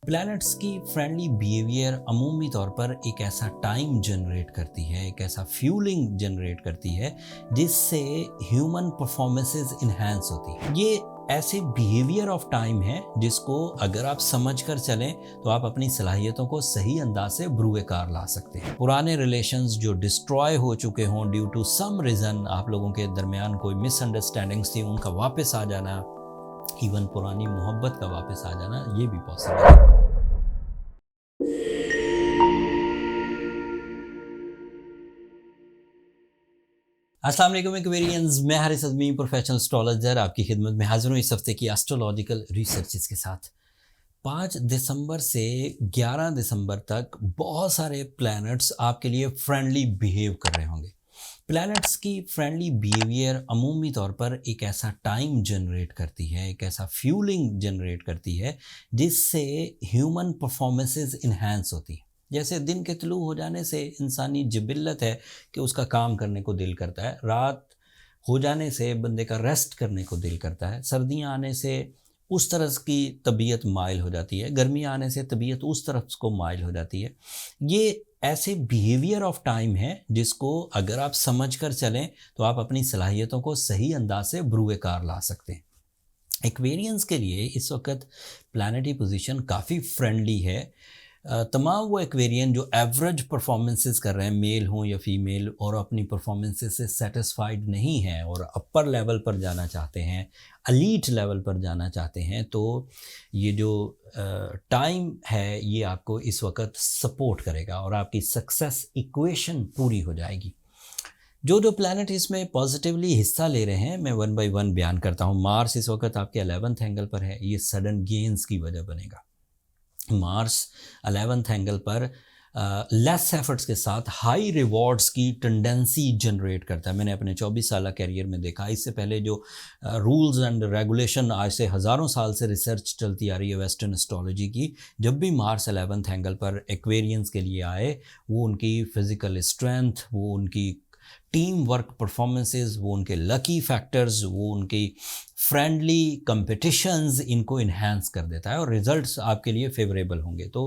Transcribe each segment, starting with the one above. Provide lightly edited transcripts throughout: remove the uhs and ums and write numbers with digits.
Planets की friendly behaviour अमूमी तौर पर एक ऐसा टाइम जनरेट करती है, एक ऐसा फ्यूलिंग जनरेट करती है जिससे ह्यूमन परफॉर्मेंसेस इन्हांस होती है। ये ऐसे बिहेवियर ऑफ टाइम है जिसको अगर आप समझ कर चलें तो आप अपनी सलाहियतों को सही अंदाज से बरूए कार ला सकते हैं। पुराने रिलेशंस जो डिस्ट्रॉय हो चुके हों ड्यू टू सम रीज़न, आप लोगों के दरमियान कोई मिसअंडरस्टैंडिंग्स थी, उनका वापस आ जाना, इवन पुरानी मोहब्बत का वापस आ जाना, ये भी पॉसिबल है। अस्सलाम वालेकुम एक्वेरियंस, मैं हारिस अज़मी प्रोफेशनल एस्ट्रोलॉजर आपकी खिदमत में हाजिर हूँ इस हफ्ते की एस्ट्रोलॉजिकल रिसर्चेस के साथ। 5 दिसंबर से 11 दिसंबर तक बहुत सारे प्लैनेट्स आपके लिए फ्रेंडली बिहेव कर रहे होंगे। प्लैनेट्स की फ्रेंडली बिहेवियर अमूमी तौर पर एक ऐसा टाइम जनरेट करती है, एक ऐसा फ्यूलिंग जनरेट करती है जिससे ह्यूमन परफॉर्मेंसेस इन्हांस होती है। जैसे दिन के तुलू हो जाने से इंसानी जिबिल्लत है कि उसका काम करने को दिल करता है, रात हो जाने से बंदे का रेस्ट करने को दिल करता है, सर्दियाँ आने से उस तरह की तबीयत माइल हो जाती है, गर्मी आने से तबीयत उस तरफ को माइल हो जाती है। ये ऐसे बिहेवियर ऑफ टाइम है जिसको अगर आप समझ कर चलें तो आप अपनी सलाहियतों को सही अंदाज से बरूए कार ला सकते हैं। एक्वेरियंस के लिए इस वक्त प्लानिटरी पोजीशन काफ़ी फ्रेंडली है। तमाम वो एक्वेरियन जो एवरेज परफॉर्मेंसेस कर रहे हैं, मेल हों या फीमेल, और अपनी परफॉर्मेंसेस से सेटिस्फाइड नहीं हैं और अपर लेवल पर जाना चाहते हैं, एलीट लेवल पर जाना चाहते हैं, तो ये जो टाइम है ये आपको इस वक्त सपोर्ट करेगा और आपकी सक्सेस इक्वेशन पूरी हो जाएगी। जो प्लैनेट इसमें पॉजिटिवली हिस्सा ले रहे हैं मैं वन बाय वन बयान करता हूँ। मार्स इस वक्त आपके 11th एंगल पर है, ये सडन गेन्स की वजह बनेगा। मार्स 11th एंगल पर लेस एफर्ट्स के साथ हाई रिवॉर्ड्स की टेंडेंसी जनरेट करता है। मैंने अपने 24 साल कैरियर में देखा। इससे पहले जो रूल्स एंड रेगुलेशन, आज से हज़ारों साल से रिसर्च चलती आ रही है वेस्टर्न एस्ट्रोलॉजी की, जब भी मार्स 11th एंगल पर एक्वेरियंस के लिए आए, वो उनकी फिज़िकल स्ट्रेंथ, वो उनकी टीम वर्क परफॉर्मेंसेस, वो उनके लकी फैक्टर्स, वो उनकी फ्रेंडली कंपटीशंस, इनको इन्हांस कर देता है और रिजल्ट्स आपके लिए फेवरेबल होंगे। तो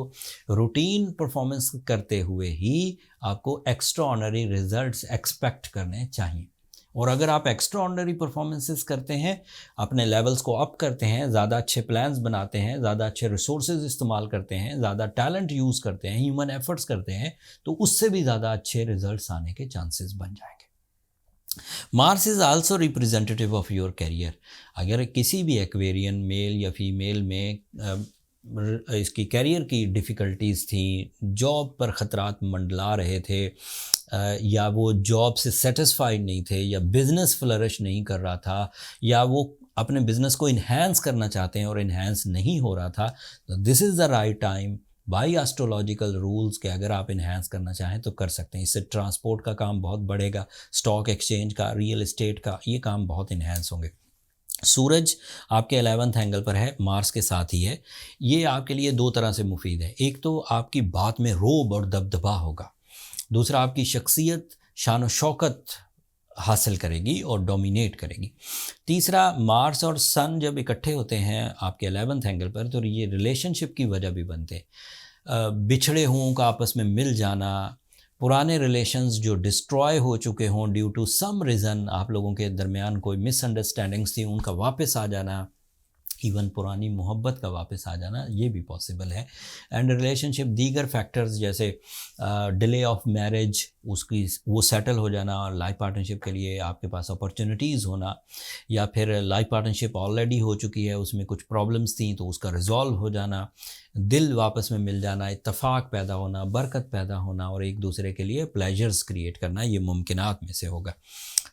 रूटीन परफॉर्मेंस करते हुए ही आपको एक्स्ट्रा ऑर्डिनरी रिजल्ट्स एक्सपेक्ट करने चाहिए। और अगर आप एक्स्ट्रा ऑर्डिनरी परफॉर्मेंसेस करते हैं, अपने लेवल्स को अप करते हैं, ज़्यादा अच्छे प्लान्स बनाते हैं, ज़्यादा अच्छे रिसोर्सेज इस्तेमाल करते हैं, ज़्यादा टैलेंट यूज़ करते हैं, ह्यूमन एफर्ट्स करते हैं, तो उससे भी ज़्यादा अच्छे रिजल्ट्स आने के चांसेस बन जाएंगे। Marks is also representative of your career. अगर किसी भी एक्वेरियन मेल या फीमेल में इसकी कैरियर की डिफ़िकल्टीज़ थी, जॉब पर ख़तरात मंडला रहे थे, या वो जॉब से सेटिस्फाइड नहीं थे, या बिज़नेस फ्लरिश नहीं कर रहा था, या वो अपने बिज़नेस को इन्हांस करना चाहते हैं और इन्हांस नहीं हो रहा था, तो this is the right time by astrological rules के अगर आप इन्हांस करना चाहें तो कर सकते हैं। इससे ट्रांसपोर्ट का काम बहुत बढ़ेगा, स्टॉक एक्सचेंज का, रियल एस्टेट का, ये काम बहुत इन्हांस होंगे। सूरज आपके 11th एंगल पर है, मार्स के साथ ही है। ये आपके लिए दो तरह से मुफीद है। एक तो आपकी बात में रोब और दबदबा होगा, दूसरा आपकी शख्सियत शान व शौकत हासिल करेगी और डोमिनेट करेगी। तीसरा, मार्स और सन जब इकट्ठे होते हैं आपके 11th एंगल पर तो ये रिलेशनशिप की वजह भी बनते हैं। बिछड़े हुओं का आपस में मिल जाना, पुराने रिलेशंस जो डिस्ट्रॉय हो चुके हों ड्यू टू सम रीज़न, आप लोगों के दरमियान कोई मिसअंडरस्टैंडिंग्स थी, उनका वापस आ जाना, इवन पुरानी मोहब्बत का वापस आ जाना, ये भी पॉसिबल है। एंड रिलेशनशिप दीगर फैक्टर्स जैसे डिले ऑफ मैरिज, उसकी वो सेटल हो जाना, और लाइफ पार्टनरशिप के लिए आपके पास अपॉर्चुनिटीज़ होना, या फिर लाइफ पार्टनरशिप ऑलरेडी हो चुकी है, उसमें कुछ प्रॉब्लम्स थी तो उसका रिजॉल्व हो जाना, दिल वापस में मिल जाना, इत्तफाक पैदा होना, बरकत पैदा होना और एक दूसरे के लिए प्लेजर्स क्रिएट करना, ये मुमकिनात में से होगा।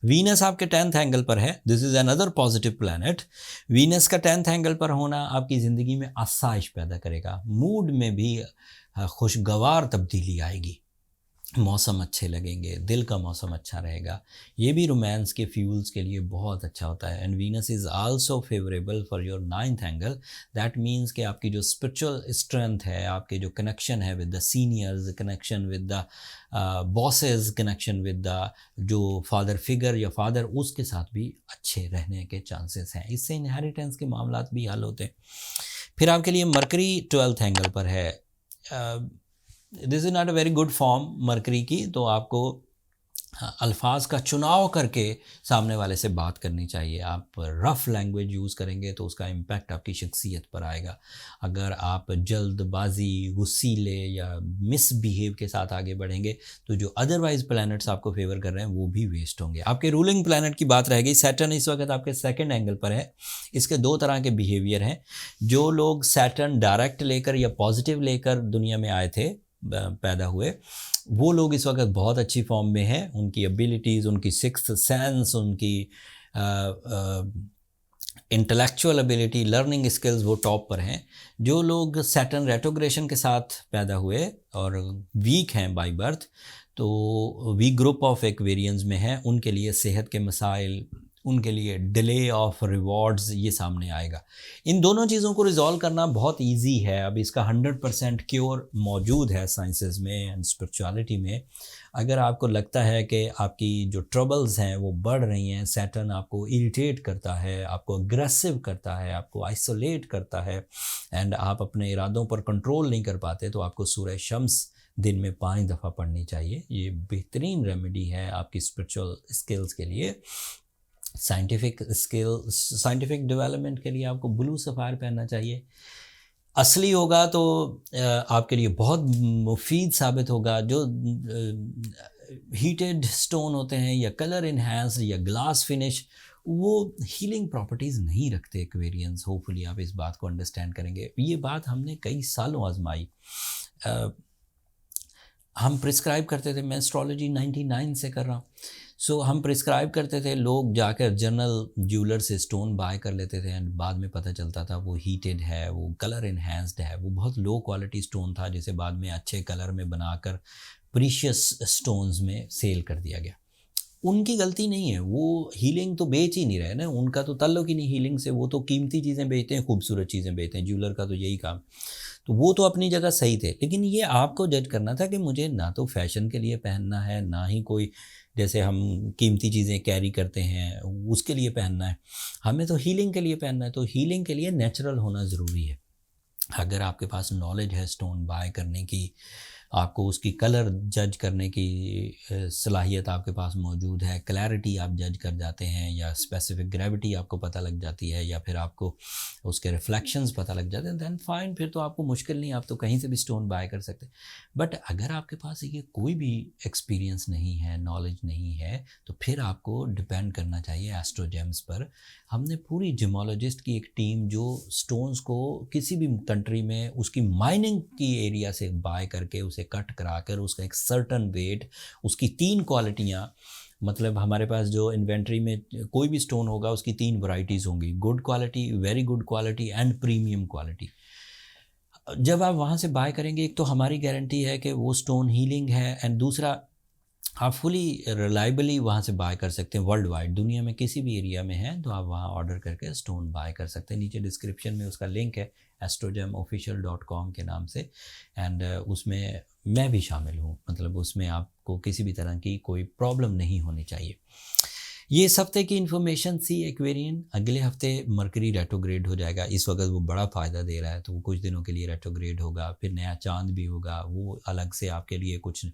वीनस आपके 10th एंगल पर है, this is another positive planet. Venus का 10th एंगल पर होना आपकी ज़िंदगी में आसाइश पैदा करेगा, मूड में भी खुशगवार तब्दीली आएगी। मौसम अच्छे लगेंगे, दिल का मौसम अच्छा रहेगा। ये भी रोमांस के फ्यूल्स के लिए बहुत अच्छा होता है। And Venus is also favourable for your ninth angle. That means कि आपकी जो स्पिरिचुअल स्ट्रेंथ है, आपके जो कनेक्शन है with the seniors, connection with the bosses, connection with the जो फादर फिगर या फादर, उसके साथ भी अच्छे रहने के चांसेस हैं। इससे इनहेरिटेंस के मामलात भी हल होते हैं। फिर आपके लिए मरकरी 12th एंगल पर है। This is not a very good form mercury की, तो आपको अल्फाज का चुनाव करके सामने वाले से बात करनी चाहिए। आप रफ़ लैंग्वेज यूज़ करेंगे तो उसका इम्पैक्ट आपकी शख्सियत पर आएगा। अगर आप जल्दबाजी, गुस्सीले या मिसबिहेव के साथ आगे बढ़ेंगे तो जो अदरवाइज प्लैनेट्स आपको फेवर कर रहे हैं वो भी वेस्ट होंगे। आपके रूलिंग प्लैनेट की बात रहेगी। सैटर्न इस वक्त आपके सेकंड एंगल पर है। इसके दो तरह के बिहेवियर हैं। जो लोग सैटर्न डायरेक्ट लेकर या पॉजिटिव लेकर दुनिया में आए थे, पैदा हुए, वो लोग इस वक्त बहुत अच्छी फॉर्म में हैं। उनकी एबिलिटीज़, उनकी सिक्स्थ सेंस, उनकी इंटेलेक्चुअल एबिलिटी, लर्निंग स्किल्स वो टॉप पर हैं। जो लोग सैटर्न रेट्रोग्रेशन के साथ पैदा हुए और वीक हैं बाय बर्थ, तो वीक ग्रुप ऑफ एक्वेरियंस में हैं, उनके लिए सेहत के मसाइल, उनके लिए डिले ऑफ रिवॉर्ड्स ये सामने आएगा। इन दोनों चीज़ों को रिजॉल्व करना बहुत इजी है। अब इसका 100% क्योर मौजूद है साइंसेस में एंड स्पिरिचुअलिटी में। अगर आपको लगता है कि आपकी जो ट्रबल्स हैं वो बढ़ रही हैं, सैटर्न आपको इरिटेट करता है, आपको अग्रेसिव करता है, आपको आइसोलेट करता है एंड आप अपने इरादों पर कंट्रोल नहीं कर पाते, तो आपको सूरह शम्स दिन में 5 दफ़ा पढ़नी चाहिए। ये बेहतरीन रेमेडी है आपकी स्पिरिचुअल स्किल्स के लिए। साइंटिफिक डेवलपमेंट के लिए आपको ब्लू सफ़ायर पहनना चाहिए। असली होगा तो आपके लिए बहुत मुफीद साबित होगा। जो हीटेड स्टोन होते हैं या कलर इन्हांस्ड या ग्लास फिनिश, वो हीलिंग प्रॉपर्टीज़ नहीं रखते एक्वेरियंस। होपफुली आप इस बात को अंडरस्टैंड करेंगे। ये बात हमने कई सालों आजमाई। हम प्रिस्क्राइब करते थे, मैं एस्ट्रोलॉजी 99 से कर रहा हूँ। सो हम प्रिस्क्राइब करते थे, लोग जाकर जनरल ज्वेलर से स्टोन बाय कर लेते थे एंड बाद में पता चलता था वो हीटेड है, वो कलर इन्हेंस्ड है, वो बहुत लो क्वालिटी स्टोन था जिसे बाद में अच्छे कलर में बनाकर प्रीशियस स्टोन्स में सेल कर दिया गया। उनकी गलती नहीं है, वो हीलिंग तो बेच ही नहीं रहे ना, उनका तो ताल्लुक ही नहीं हीलिंग से। वो तो कीमती चीज़ें बेचते हैं, खूबसूरत चीज़ें बेचते हैं, ज्वेलर का तो यही काम। तो वो तो अपनी जगह सही थे, लेकिन ये आपको जज करना था कि मुझे ना तो फैशन के लिए पहनना है, ना ही कोई जैसे हम कीमती चीज़ें कैरी करते हैं उसके लिए पहनना है। हमें तो हीलिंग के लिए पहनना है। तो हीलिंग के लिए नेचुरल होना ज़रूरी है। अगर आपके पास नॉलेज है स्टोन बाय करने की, आपको उसकी कलर जज करने की सलाहियत आपके पास मौजूद है, क्लैरिटी आप जज कर जाते हैं, या स्पेसिफिक ग्रेविटी आपको पता लग जाती है, या फिर आपको उसके रिफ्लेक्शंस पता लग जाते हैं, दैन फाइन, फिर तो आपको मुश्किल नहीं, आप तो कहीं से भी स्टोन बाय कर सकते हैं। बट अगर आपके पास ये कोई भी एक्सपीरियंस नहीं है, नॉलेज नहीं है, तो फिर आपको डिपेंड करना चाहिए एस्ट्रोजेम्स पर। हमने पूरी जिमोलॉजिस्ट की एक टीम जो स्टोन्स को किसी भी कंट्री में उसकी माइनिंग की एरिया से बाय करके उसे कट कराकर उसका एक सर्टन वेट, उसकी 3 क्वालिटियाँ, मतलब हमारे पास जो इन्वेंट्री में कोई भी स्टोन होगा उसकी 3 वैरायटीज़ होंगी, good quality, very good quality and premium quality. जब आप वहाँ से बाय करेंगे, एक तो हमारी गारंटी है कि वो स्टोन हीलिंग है, एंड दूसरा आप फुली रिलायबली वहाँ से बाय कर सकते हैं। वर्ल्ड वाइड दुनिया में किसी भी एरिया में है तो आप वहाँ ऑर्डर करके स्टोन बाय कर सकते हैं। नीचे डिस्क्रिप्शन में उसका लिंक है astrogemofficial.com के नाम से, एंड उसमें मैं भी शामिल हूँ। मतलब उसमें आपको किसी भी तरह की कोई प्रॉब्लम नहीं होनी चाहिए। ये इस हफ्ते की इन्फॉर्मेशन सी एक्वेरियन। अगले हफ्ते मरकरी रेट्रोग्रेड हो जाएगा। इस वक्त वो बड़ा फ़ायदा दे रहा है, तो वो कुछ दिनों के लिए रेट्रोग्रेड होगा। फिर नया चांद भी होगा, वो अलग से आपके लिए कुछ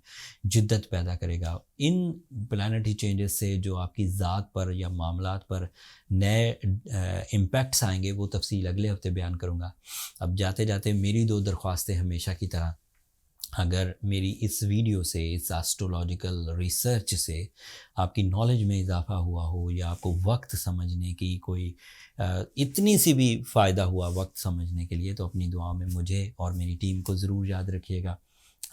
जिद्दत पैदा करेगा। इन प्लानिटरी चेंजेस से जो आपकी ज़ात पर या मामलात पर नए इम्पैक्ट्स आएंगे, वो तफसील अगले हफ्ते बयान करूँगा। अब जाते जाते मेरी 2 दरख्वास्तें हमेशा की तरह, अगर मेरी इस वीडियो से, इस एस्ट्रोलॉजिकल रिसर्च से आपकी नॉलेज में इजाफ़ा हुआ हो, या आपको वक्त समझने की कोई इतनी सी भी फ़ायदा हुआ वक्त समझने के लिए, तो अपनी दुआ में मुझे और मेरी टीम को ज़रूर याद रखिएगा।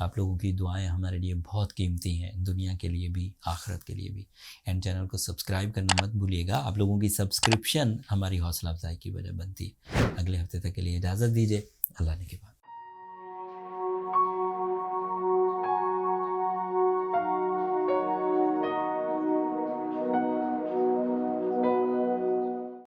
आप लोगों की दुआएं हमारे लिए बहुत कीमती हैं, दुनिया के लिए भी, आखिरत के लिए भी। एंड चैनल को सब्सक्राइब करना मत भूलिएगा। आप लोगों की सब्सक्रिप्शन हमारी हौसला अफजाई की वजह बनती है। अगले हफ्ते तक के लिए इजाज़त दीजिए। अल्लाह ने के बाद।